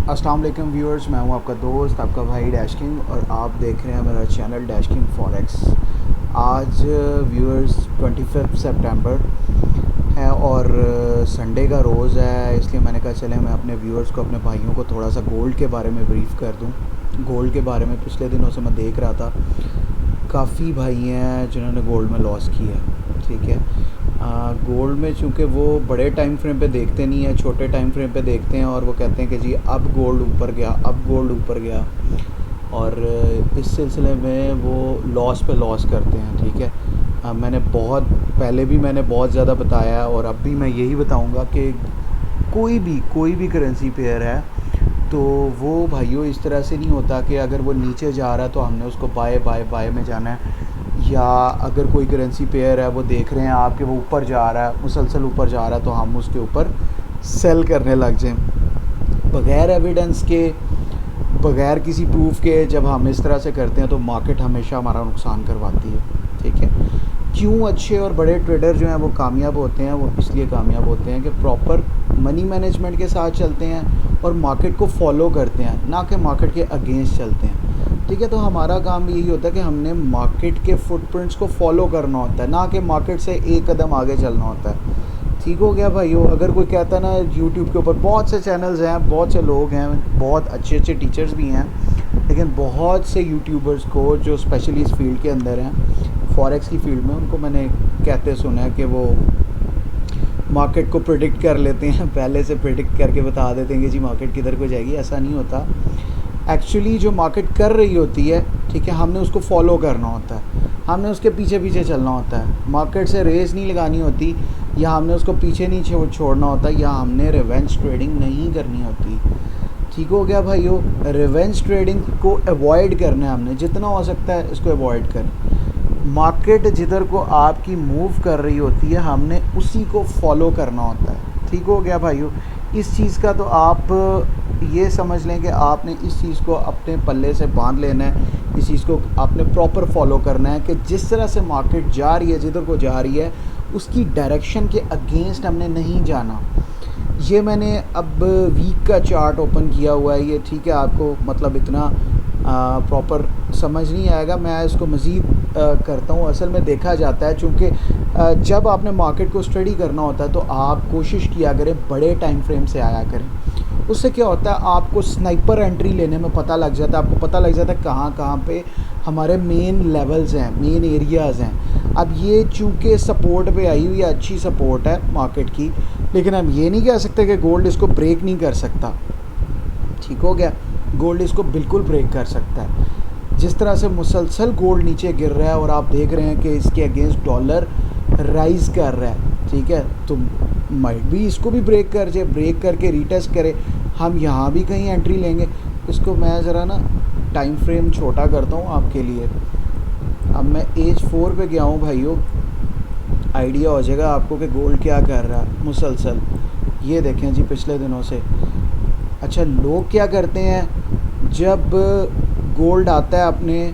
अस्सलाम वालेकुम व्यूअर्स, मैं हूं आपका दोस्त, आपका भाई डैश किंग, और आप देख रहे हैं मेरा चैनल डैश किंग फॉरेक्स। आज व्यूअर्स 25 सितंबर है और संडे का रोज़ है, इसलिए मैंने कहा चले मैं अपने व्यूअर्स को, अपने भाइयों को थोड़ा सा गोल्ड के बारे में ब्रीफ़ कर दूं। गोल्ड के बारे में पिछले दिनों से मैं देख रहा था, काफ़ी भाई हैं जिन्होंने गोल्ड में लॉस किया है। ठीक है, गोल्ड में चूँकि वो बड़े टाइम फ्रेम पे देखते नहीं हैं, छोटे टाइम फ्रेम पे देखते हैं और वो कहते हैं कि जी अब गोल्ड ऊपर गया, अब गोल्ड ऊपर गया, और इस सिलसिले में वो लॉस पे लॉस करते हैं। ठीक है, मैंने बहुत पहले भी मैंने बहुत ज़्यादा बताया है और अब भी मैं यही बताऊंगा कि कोई भी करेंसी पेयर है तो वो भाइयों इस तरह से नहीं होता कि अगर वो नीचे जा रहा है तो हमने उसको बाय बाय बाय में जाना है, या अगर कोई करेंसी पेयर है वो देख रहे हैं आप कि वो ऊपर जा रहा है, मुसलसल ऊपर जा रहा है, तो हम उसके ऊपर सेल करने लग जाएं बग़ैर एविडेंस के, बग़ैर किसी प्रूफ के। जब हम इस तरह से करते हैं तो मार्केट हमेशा हमारा नुकसान करवाती है। ठीक है, क्यों अच्छे और बड़े ट्रेडर जो हैं वो कामयाब होते हैं? वो इसलिए कामयाब होते हैं कि प्रॉपर मनी मैनेजमेंट के साथ चलते हैं और मार्केट को फॉलो करते हैं, ना कि मार्केट के अगेंस्ट चलते हैं। ठीक है, तो हमारा काम यही होता है कि हमने मार्केट के फुटप्रिंट्स को फॉलो करना होता है, ना कि मार्केट से एक कदम आगे चलना होता है। ठीक हो गया भाइयों? अगर कोई कहता है ना, यूट्यूब के ऊपर बहुत से चैनल्स हैं, बहुत से लोग हैं, बहुत अच्छे अच्छे टीचर्स भी हैं, लेकिन बहुत से यूट्यूबर्स को जो स्पेशली इस फील्ड के अंदर हैं, फॉरेक्स की फील्ड में, उनको मैंने कहते सुना है कि वो मार्केट को प्रेडिक्ट कर लेते हैं, पहले से प्रेडिक्ट करके बता देते हैं कि जी मार्केट किधर को जाएगी। ऐसा नहीं होता। एक्चुअली जो मार्केट कर रही होती है, ठीक है, हमने उसको फॉलो करना होता है, हमने उसके पीछे पीछे चलना होता है। मार्केट से रेस नहीं लगानी होती, या हमने उसको पीछे नहीं छोड़ना होता, या हमने रिवेंज ट्रेडिंग नहीं करनी होती। ठीक हो गया भाइयों? रिवेंज ट्रेडिंग को अवॉइड करना है हमने, जितना हो सकता है इसको अवॉइड करें। मार्केट जिधर को आपकी मूव कर रही होती है, हमने उसी को फॉलो करना होता है। ठीक हो गया भाइयों? इस चीज़ का तो आप ये समझ लें कि आपने इस चीज़ को अपने पल्ले से बांध लेना है, इस चीज़ को आपने प्रॉपर फॉलो करना है कि जिस तरह से मार्केट जा रही है, जिधर को जा रही है, उसकी डायरेक्शन के अगेंस्ट हमने नहीं जाना। ये मैंने अब वीक का चार्ट ओपन किया हुआ है ये। ठीक है, आपको मतलब इतना प्रॉपर समझ नहीं आएगा, मैं इसको मज़ीद करता हूँ। असल में देखा जाता है, चूँकि जब आपने मार्केट को स्टडी करना होता है तो आप कोशिश किया करें बड़े टाइम फ्रेम से आया करें। उससे क्या होता है, आपको स्नाइपर एंट्री लेने में पता लग जाता है, आपको पता लग जाता है कहाँ कहाँ पे हमारे मेन लेवल्स हैं, मेन एरियाज़ हैं। अब ये चूँकि सपोर्ट पे आई हुई है, अच्छी सपोर्ट है मार्केट की, लेकिन हम ये नहीं कह सकते कि गोल्ड इसको ब्रेक नहीं कर सकता। ठीक हो गया? गोल्ड इसको बिल्कुल ब्रेक कर सकता है। जिस तरह से मुसलसल गोल्ड नीचे गिर रहा है और आप देख रहे हैं कि इसके अगेंस्ट डॉलर राइज़ कर रहा है, ठीक है, तो माइट भी इसको भी ब्रेक कर जाए, ब्रेक करके रीटेस्ट करे, हम यहाँ भी कहीं एंट्री लेंगे। इसको मैं ज़रा ना टाइम फ्रेम छोटा करता हूँ आपके लिए। अब मैं एज 4 पे गया हूँ भाइयों, आइडिया हो जाएगा आपको कि गोल्ड क्या कर रहा है मुसलसल। ये देखें जी पिछले दिनों से। अच्छा, लोग क्या करते हैं, जब गोल्ड आता है अपने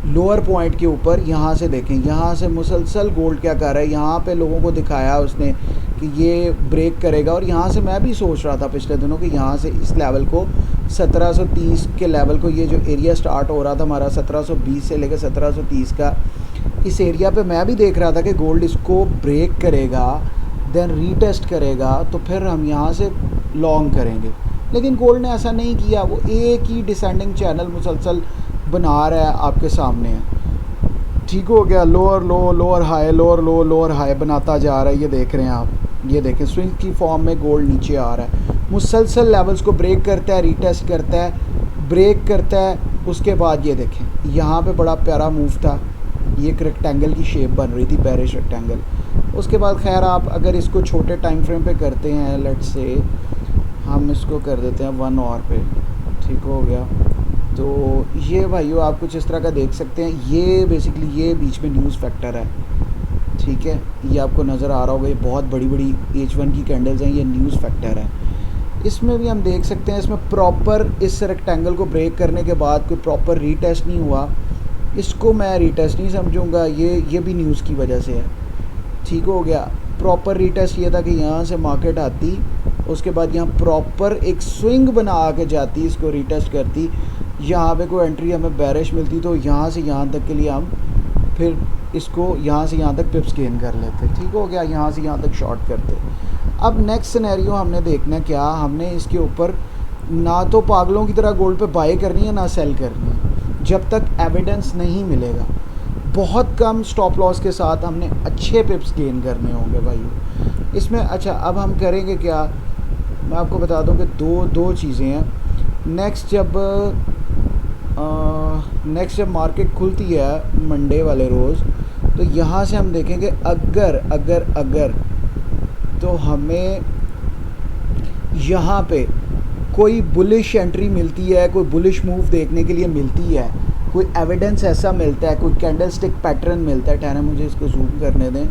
लोअर पॉइंट के ऊपर, यहाँ से देखें, यहाँ से मुसलसल गोल्ड क्या कर रहा है, यहाँ पे लोगों को दिखाया उसने कि ये ब्रेक करेगा, और यहाँ से मैं भी सोच रहा था पिछले दिनों कि यहाँ से इस लेवल को 1730 के लेवल को, ये जो एरिया स्टार्ट हो रहा था हमारा 1720 से लेकर 1730 का, इस एरिया पे मैं भी देख रहा था कि गोल्ड इसको ब्रेक करेगा, देन रीटेस्ट करेगा, तो फिर हम यहाँ से लॉन्ग करेंगे। लेकिन गोल्ड ने ऐसा नहीं किया, वो एक ही डिसेंडिंग चैनल मुसलसल बना रहा है, आपके सामने है। ठीक हो गया? लोअर लो, लोअर हाई, लोअर लो, लोअर हाई बनाता जा रहा है। ये देख रहे हैं आप, ये देखें स्विंग की फॉर्म में गोल्ड नीचे आ रहा है, मुसलसल लेवल्स को ब्रेक करता है, रीटेस्ट करता है, ब्रेक करता है। उसके बाद ये देखें, यहाँ पे बड़ा प्यारा मूव था, ये एक रेक्टेंगल की शेप बन रही थी, बेरिश रेक्टेंगल। उसके बाद खैर आप अगर इसको छोटे टाइम फ्रेम पे करते हैं, लेट्स से हम इसको कर देते हैं 1 आवर पे। ठीक हो गया? तो ये भाइयों आप कुछ इस तरह का देख सकते हैं। ये बेसिकली ये बीच में न्यूज़ फैक्टर है। ठीक है, ये आपको नज़र आ रहा होगा, ये बहुत बड़ी बड़ी H1 की कैंडल्स हैं, ये न्यूज़ फैक्टर है। इसमें भी हम देख सकते हैं, इसमें प्रॉपर इस रेक्टेंगल को ब्रेक करने के बाद कोई प्रॉपर रीटेस्ट नहीं हुआ। इसको मैं रीटेस्ट नहीं समझूंगा, ये भी न्यूज़ की वजह से है। ठीक हो गया? प्रॉपर रीटेस्ट ये था कि यहाँ से मार्केट आती उसके बाद यहाँ प्रॉपर एक स्विंग बना के जाती, इसको रीटेस्ट करती, यहाँ पे कोई एंट्री हमें बेरिश मिलती तो यहाँ से यहाँ तक के लिए हम फिर इसको यहाँ से यहाँ तक पिप्स गेन कर लेते। ठीक हो गया, यहाँ से यहाँ तक शॉर्ट करते। अब नेक्स्ट सिनेरियो हमने देखना क्या, हमने इसके ऊपर ना तो पागलों की तरह गोल्ड पे बाय करनी है ना सेल करनी है, जब तक एविडेंस नहीं मिलेगा। बहुत कम स्टॉप लॉस के साथ हमने अच्छे पिप्स गेन करने होंगे भाई इसमें। अच्छा, अब हम करेंगे क्या, मैं आपको बता दूं कि दो चीज़ें हैं। नेक्स्ट जब मार्केट खुलती है मंडे वाले रोज़, तो यहाँ से हम देखेंगे अगर तो हमें यहाँ पे कोई बुलिश एंट्री मिलती है, कोई बुलिश मूव देखने के लिए मिलती है, कोई एविडेंस ऐसा मिलता है, कोई कैंडलस्टिक पैटर्न मिलता है। ठहरा, मुझे इसको जूम करने दें।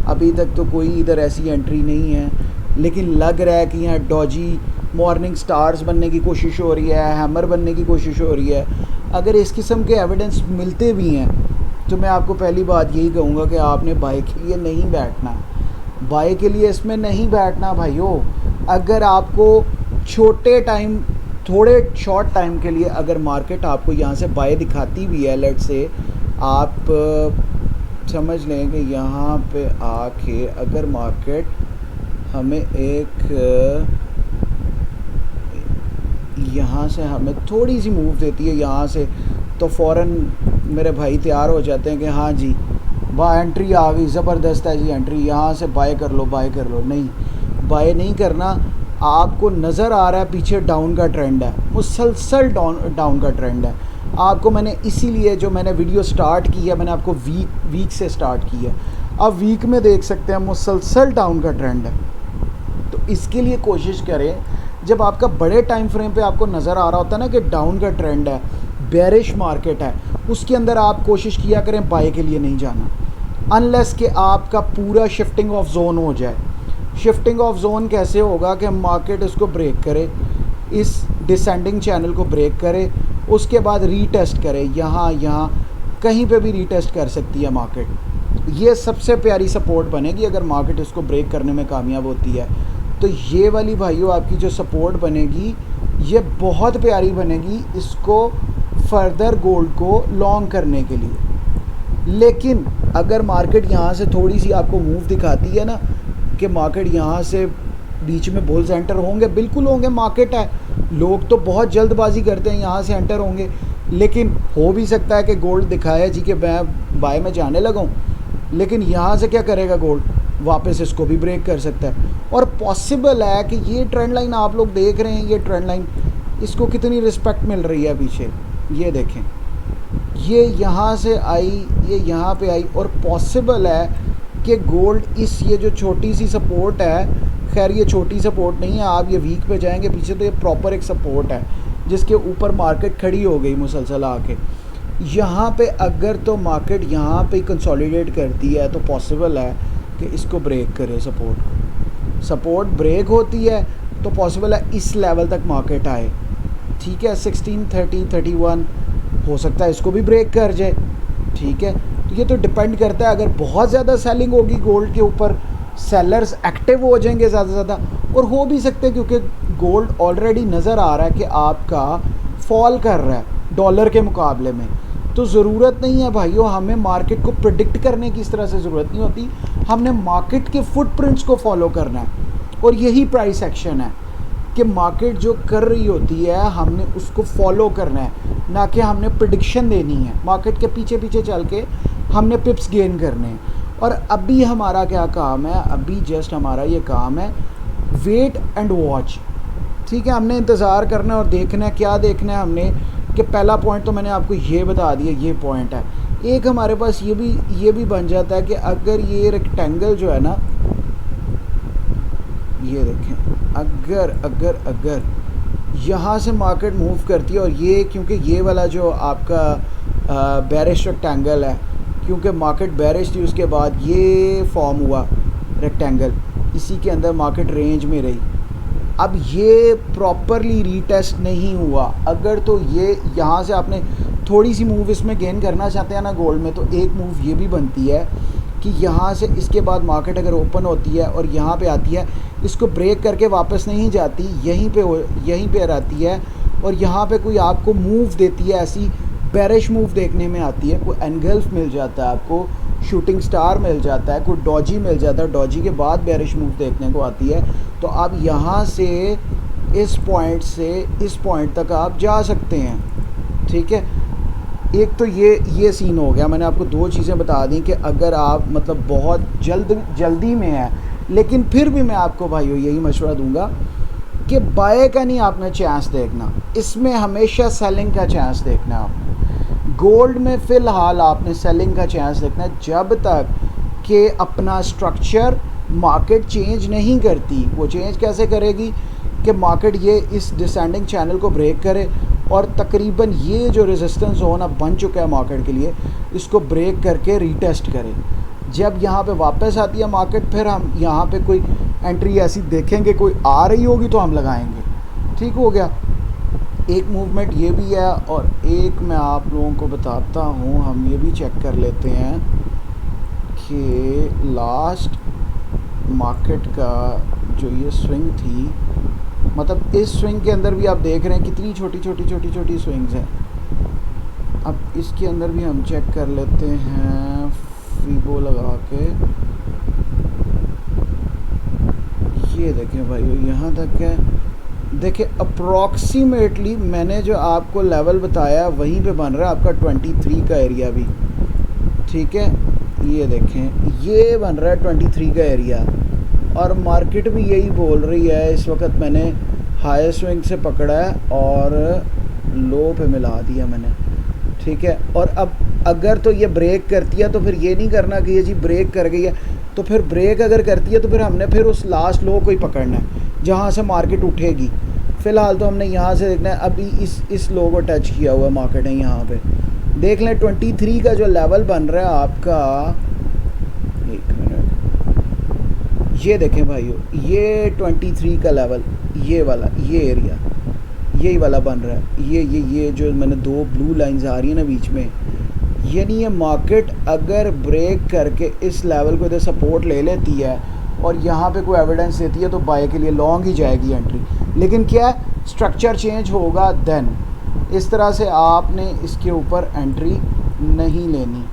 अभी तक तो कोई इधर ऐसी एंट्री नहीं है, लेकिन लग रहा है कि यहाँ डॉजी मॉर्निंग स्टार्स बनने की कोशिश हो रही है, हैमर बनने की कोशिश हो रही है। अगर इस किस्म के एविडेंस मिलते भी हैं तो मैं आपको पहली बात यही कहूँगा कि आपने बाय के लिए नहीं बैठना, बाय के लिए इसमें नहीं बैठना भाइयों। अगर आपको थोड़े शॉर्ट टाइम के लिए अगर मार्केट आपको यहाँ से बाय दिखाती भी है, लेट से आप समझ लें कि यहाँ पे आके अगर मार्केट हमें यहाँ से हमें थोड़ी सी मूव देती है यहाँ से, तो फ़ौरन मेरे भाई तैयार हो जाते हैं कि हाँ जी वाह एंट्री आ गई, ज़बरदस्त है जी एंट्री, यहाँ से बाय कर लो। नहीं, बाय नहीं करना। आपको नज़र आ रहा है पीछे डाउन का ट्रेंड है, मुसलसल डाउन का ट्रेंड है। आपको मैंने इसीलिए जो मैंने वीडियो स्टार्ट की है, मैंने आपको वीक से स्टार्ट की है। अब वीक में देख सकते हैं मुसलसल डाउन का ट्रेंड है। तो इसके लिए कोशिश करें, जब आपका बड़े टाइम फ्रेम पे आपको नज़र आ रहा होता है ना कि डाउन का ट्रेंड है, बेरिश मार्केट है, उसके अंदर आप कोशिश किया करें बाय के लिए नहीं जाना, अनलेस कि आपका पूरा शिफ्टिंग ऑफ जोन हो जाए। शिफ्टिंग ऑफ जोन कैसे होगा कि मार्केट इसको ब्रेक करे, इस डिसेंडिंग चैनल को ब्रेक करे, उसके बाद रीटेस्ट करे, यहाँ कहीं पे भी रीटेस्ट कर सकती है मार्केट। ये सबसे प्यारी सपोर्ट बनेगी अगर मार्केट इसको ब्रेक करने में कामयाब होती है। तो ये वाली भाइयों आपकी जो सपोर्ट बनेगी ये बहुत प्यारी बनेगी इसको फर्दर गोल्ड को लॉन्ग करने के लिए। लेकिन अगर मार्केट यहाँ से थोड़ी सी आपको मूव दिखाती है ना कि मार्केट यहाँ से बीच में बुल्स एंटर होंगे, बिल्कुल होंगे, मार्केट है, लोग तो बहुत जल्दबाजी करते हैं यहाँ से एंटर होंगे, लेकिन हो भी सकता है कि गोल्ड दिखाया जी कि मैं बाय में जाने लगा हूँ, लेकिन यहाँ से क्या करेगा गोल्ड, वापस इसको भी ब्रेक कर सकता है। और पॉसिबल है कि ये ट्रेंड लाइन आप लोग देख रहे हैं, ये ट्रेंड लाइन इसको कितनी रिस्पेक्ट मिल रही है पीछे, ये देखें, ये यहाँ से आई, ये यहाँ पे आई, और पॉसिबल है कि गोल्ड ये जो छोटी सी सपोर्ट है, खैर ये छोटी सपोर्ट नहीं है, आप ये वीक पे जाएंगे पीछे तो ये प्रॉपर एक सपोर्ट है जिसके ऊपर मार्केट खड़ी हो गई मुसलसल आके। यहाँ पे अगर तो मार्केट यहाँ पे कंसोलिडेट करती है तो पॉसिबल है कि इसको ब्रेक करे, सपोर्ट ब्रेक होती है तो पॉसिबल है इस लेवल तक मार्केट आए, ठीक है, 1630 31 हो सकता है इसको भी ब्रेक कर जाए, ठीक है। तो ये तो डिपेंड करता है, अगर बहुत ज़्यादा सेलिंग होगी गोल्ड के ऊपर, सेलर्स एक्टिव हो जाएंगे ज़्यादा, और हो भी सकते हैं क्योंकि गोल्ड ऑलरेडी नज़र आ रहा है कि आपका फॉल कर रहा है डॉलर के मुकाबले में। तो ज़रूरत नहीं है भाइयों हमें मार्केट को प्रिडिक्ट करने की, इस तरह से ज़रूरत नहीं होती, हमने मार्केट के फुटप्रिंट्स को फॉलो करना है। और यही प्राइस एक्शन है कि मार्केट जो कर रही होती है हमने उसको फॉलो करना है, ना कि हमने प्रिडिक्शन देनी है। मार्केट के पीछे पीछे चल के हमने पिप्स गेन करने हैं। और अभी हमारा क्या काम है, अभी जस्ट हमारा ये काम है वेट एंड वॉच, ठीक है। हमने इंतज़ार करना है और देखना है, क्या देखना है हमने कि पहला पॉइंट तो मैंने आपको ये बता दिया, ये पॉइंट है। एक हमारे पास ये भी बन जाता है कि अगर ये रेक्टेंगल जो है ना, ये देखें, अगर यहाँ से मार्केट मूव करती है, और ये क्योंकि ये वाला जो आपका बेरिश रेक्टेंगल है, क्योंकि मार्केट बेरिश थी उसके बाद ये फॉर्म हुआ रेक्टेंगल, इसी के अंदर मार्केट रेंज में रही। अब ये प्रॉपरली रीटेस्ट नहीं हुआ, अगर तो ये यहाँ से आपने थोड़ी सी मूव इसमें गेन करना चाहते हैं ना गोल्ड में, तो एक मूव ये भी बनती है कि यहाँ से इसके बाद मार्केट अगर ओपन होती है और यहाँ पे आती है, इसको ब्रेक करके वापस नहीं जाती, यहीं पे रहती है और यहाँ पे कोई आपको मूव देती है, ऐसी बेरिश मूव देखने में आती है, कोई एनगल्फ मिल जाता है आपको, शूटिंग स्टार मिल जाता है, कोई डॉजी मिल जाता है, डॉजी के बाद बेरिश मूव देखने को आती है, तो आप यहाँ से इस पॉइंट से इस पॉइंट तक आप जा सकते हैं। ठीक है, एक तो ये सीन हो गया। मैंने आपको दो चीज़ें बता दी कि अगर आप मतलब बहुत जल्दी में है, लेकिन फिर भी मैं आपको भाइयों यही मशवरा दूंगा कि बाय का नहीं आपने चांस देखना, इसमें हमेशा सेलिंग का चांस देखना है आपने। गोल्ड में फ़िलहाल आपने सेलिंग का चांस देखना है जब तक कि अपना स्ट्रक्चर मार्केट चेंज नहीं करती। वो चेंज कैसे करेगी कि मार्केट ये इस डिसेंडिंग चैनल को ब्रेक करे और तकरीबन ये जो रेजिस्टेंस जोन अब बन चुका है मार्केट के लिए, इसको ब्रेक करके रीटेस्ट करे। जब यहाँ पे वापस आती है मार्केट, फिर हम यहाँ पे कोई एंट्री ऐसी देखेंगे, कोई आ रही होगी तो हम लगाएंगे। ठीक हो गया, एक मूवमेंट ये भी है। और एक मैं आप लोगों को बताता हूँ, हम ये भी चेक कर लेते हैं कि लास्ट मार्केट का जो ये स्विंग थी, मतलब इस स्विंग के अंदर भी आप देख रहे हैं कितनी छोटी छोटी स्विंग्स हैं। अब इसके अंदर भी हम चेक कर लेते हैं फीबो लगा के। ये देखें भाई, यहाँ तक है। देखिए अप्रॉक्सीमेटली मैंने जो आपको लेवल बताया वहीं पे बन रहा है आपका 23 का एरिया भी। ठीक है, ये देखें ये बन रहा है 23 का एरिया और मार्केट भी यही बोल रही है। इस वक्त मैंने हाई स्विंग से पकड़ा है और लो पे मिला दिया मैंने। ठीक है, और अब अगर तो ये ब्रेक करती है तो फिर ये नहीं करना कि ये जी ब्रेक कर गई है, तो फिर ब्रेक अगर करती है तो फिर हमने फिर उस लास्ट लो को ही पकड़ना है जहाँ से मार्केट उठेगी। फ़िलहाल तो हमने यहाँ से देखना है, अभी इस लो को टच किया हुआ मार्केट है। यहाँ पे देख लें 23 का जो लेवल बन रहा है आपका, एक मिनट, ये देखें भाइयों, ये 23 का लेवल, ये वाला, ये एरिया, यही वाला बन रहा है। ये जो मैंने दो ब्लू लाइंस आ रही है ना बीच में, यानी ये मार्केट अगर ब्रेक करके इस लेवल को इधर सपोर्ट ले लेती है और यहाँ पे कोई एविडेंस देती है तो बाय के लिए लॉन्ग ही जाएगी एंट्री। लेकिन क्या है, स्ट्रक्चर चेंज होगा देन। इस तरह से आपने इसके ऊपर एंट्री नहीं लेनी।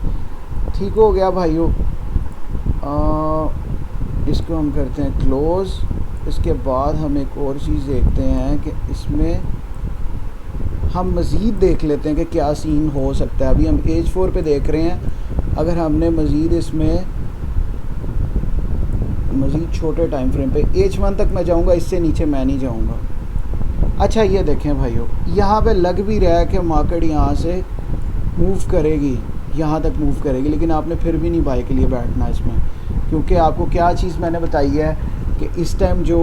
ठीक हो गया भाइयों, इसको हम करते हैं क्लोज़। इसके बाद हम एक और चीज़ देखते हैं कि इसमें हम मज़ीद देख लेते हैं कि क्या सीन हो सकता है। अभी हम एज 4 पे देख रहे हैं, अगर हमने मज़ीद इसमें मज़ीद छोटे टाइम फ्रेम पे एज 1 तक मैं जाऊंगा, इससे नीचे मैं नहीं जाऊंगा। अच्छा ये देखें भाइयों, यहाँ पे लग भी रहा है कि मार्केट यहाँ से मूव करेगी, यहाँ तक मूव करेगी, लेकिन आपने फिर भी नहीं बाय के लिए बैठना इसमें, क्योंकि आपको क्या चीज़ मैंने बताई है कि इस टाइम जो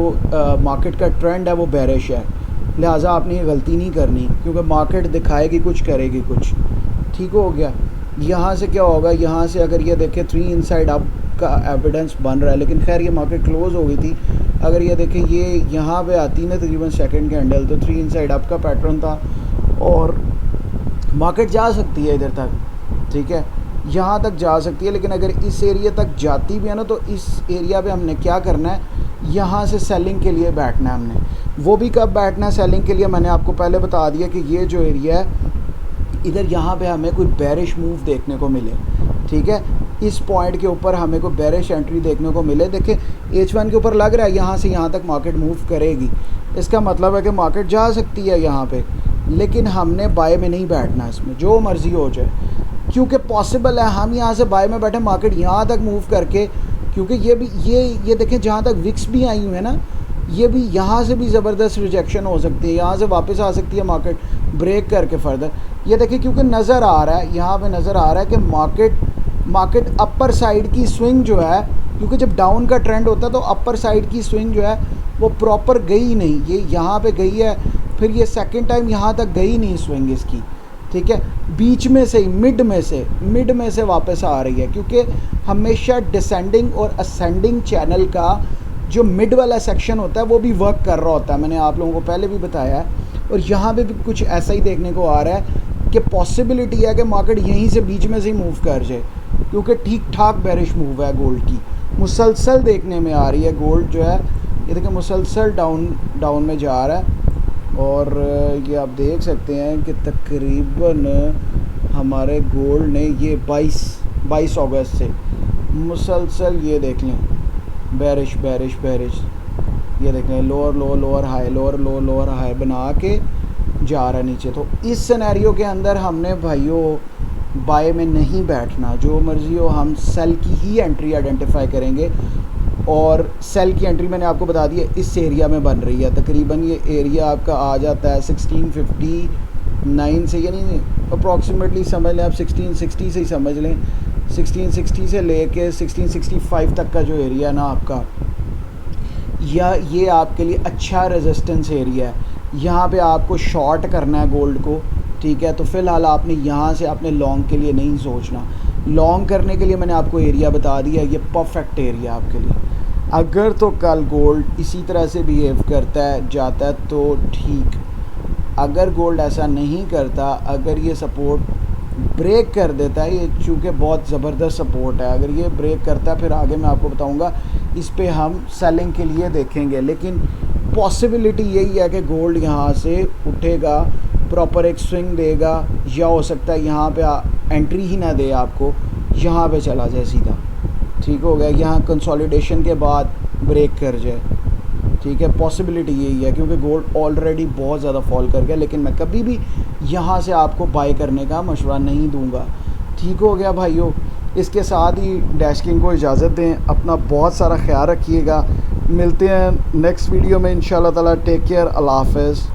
मार्केट का ट्रेंड है वो बेरिश है, लिहाजा आपने ये गलती नहीं करनी, क्योंकि मार्केट दिखाएगी कुछ, करेगी कुछ। ठीक हो गया, यहाँ से क्या होगा, यहाँ से अगर ये देखें 3 इनसाइड अप का एविडेंस बन रहा है, लेकिन खैर ये मार्केट क्लोज हो गई थी। अगर ये देखें ये यहाँ पे आती ना तकरीबन सेकंड कैंडल, तो 3 इनसाइड अप का पैटर्न था और मार्केट जा सकती है इधर तक। ठीक है, यहाँ तक जा सकती है, लेकिन अगर इस एरिया तक जाती भी है ना, तो इस एरिया पे हमने क्या करना है, यहाँ से सेलिंग के लिए बैठना है हमने। वो भी कब बैठना है सेलिंग के लिए, मैंने आपको पहले बता दिया कि ये जो एरिया है इधर, यहाँ पे हमें कोई बेरिश मूव देखने को मिले। ठीक है, इस पॉइंट के ऊपर हमें कोई बेरिश एंट्री देखने को मिले। देखिए H1 के ऊपर लग रहा है यहाँ से यहाँ तक मार्केट मूव करेगी, इसका मतलब है कि मार्केट जा सकती है यहाँ पे, लेकिन हमने बाय में नहीं बैठना, इसमें जो मर्ज़ी हो जाए, क्योंकि पॉसिबल है हम यहाँ से बाय में बैठे, मार्केट यहाँ तक मूव करके, क्योंकि ये भी ये देखें जहाँ तक विक्स भी आई हुई है ना, ये भी यहाँ से भी ज़बरदस्त रिजेक्शन हो सकती है, यहाँ से वापस आ सकती है मार्केट ब्रेक करके फर्दर। ये देखिए क्योंकि नज़र आ रहा है, यहाँ पे नज़र आ रहा है कि मार्केट अपर साइड की स्विंग जो है, क्योंकि जब डाउन का ट्रेंड होता है तो अपर साइड की स्विंग जो है वो प्रॉपर गई नहीं, ये यहाँ पे गई है, फिर ये सेकंड टाइम यहाँ तक गई नहीं स्विंग इसकी। ठीक है, बीच में से ही मिड में से वापस आ रही है, क्योंकि हमेशा डिसेंडिंग और असेंडिंग चैनल का जो मिड वाला सेक्शन होता है वो भी वर्क कर रहा होता है, मैंने आप लोगों को पहले भी बताया है। और यहाँ पे भी कुछ ऐसा ही देखने को आ रहा है कि पॉसिबिलिटी है कि मार्केट यहीं से बीच में से ही मूव कर जाए। क्योंकि ठीक ठाक बेरिश मूव है गोल्ड की, मुसलसल देखने में आ रही है। गोल्ड जो है ये देखिए मुसलसल डाउन में जा रहा है। और ये आप देख सकते हैं कि तकरीबन हमारे गोल्ड ने ये 22 अगस्त से मुसलसल ये देख लें बेरिश बेरिश बेरिश, ये देख लें लोअर लो लोअर हाई लोअर लो लोअर हाई बना के जा रहा है नीचे। तो इस सिनेरियो के अंदर हमने भाइयों बाय में नहीं बैठना, जो मर्ज़ी हो हम सेल की ही एंट्री आइडेंटिफाई करेंगे। और सेल की एंट्री मैंने आपको बता दिया इस एरिया में बन रही है। तकरीबन ये एरिया आपका आ जाता है 1659 से, यानी अप्रॉक्सीमेटली समझ लें आप 1660 से ही समझ लें, 1660 से लेके 1665 तक का जो एरिया ना आपका, या ये आपके लिए अच्छा रेजिस्टेंस एरिया है। यहाँ पे आपको शॉर्ट करना है गोल्ड को, ठीक है। तो फ़िलहाल आपने यहाँ से अपने लॉन्ग के लिए नहीं सोचना। लॉन्ग करने के लिए मैंने आपको एरिया बता दिया, ये परफेक्ट एरिया आपके लिए। अगर तो कल गोल्ड इसी तरह से बिहेव करता है जाता है तो ठीक, अगर गोल्ड ऐसा नहीं करता, अगर ये सपोर्ट ब्रेक कर देता है, ये चूँकि बहुत ज़बरदस्त सपोर्ट है, अगर ये ब्रेक करता है फिर आगे मैं आपको बताऊंगा इस पे हम सेलिंग के लिए देखेंगे। लेकिन पॉसिबिलिटी यही है कि गोल्ड यहाँ से उठेगा, प्रॉपर एक स्विंग देगा, या हो सकता है यहाँ पे एंट्री ही ना दे आपको, यहाँ पे चला जाए सीधा, ठीक हो गया, यहाँ कंसोलिडेशन के बाद ब्रेक कर जाए, ठीक है। पॉसिबिलिटी यही है क्योंकि गोल्ड ऑलरेडी बहुत ज़्यादा फॉल कर गया, लेकिन मैं कभी भी यहाँ से आपको बाय करने का मशवरा नहीं दूंगा, ठीक हो गया भाइयों। इसके साथ ही डैश किंग को इजाज़त दें, अपना बहुत सारा ख्याल रखिएगा। मिलते हैं नेक्स्ट वीडियो में इंशाल्लाह ताला। टेक केयर, अल्लाह हाफ़िज़।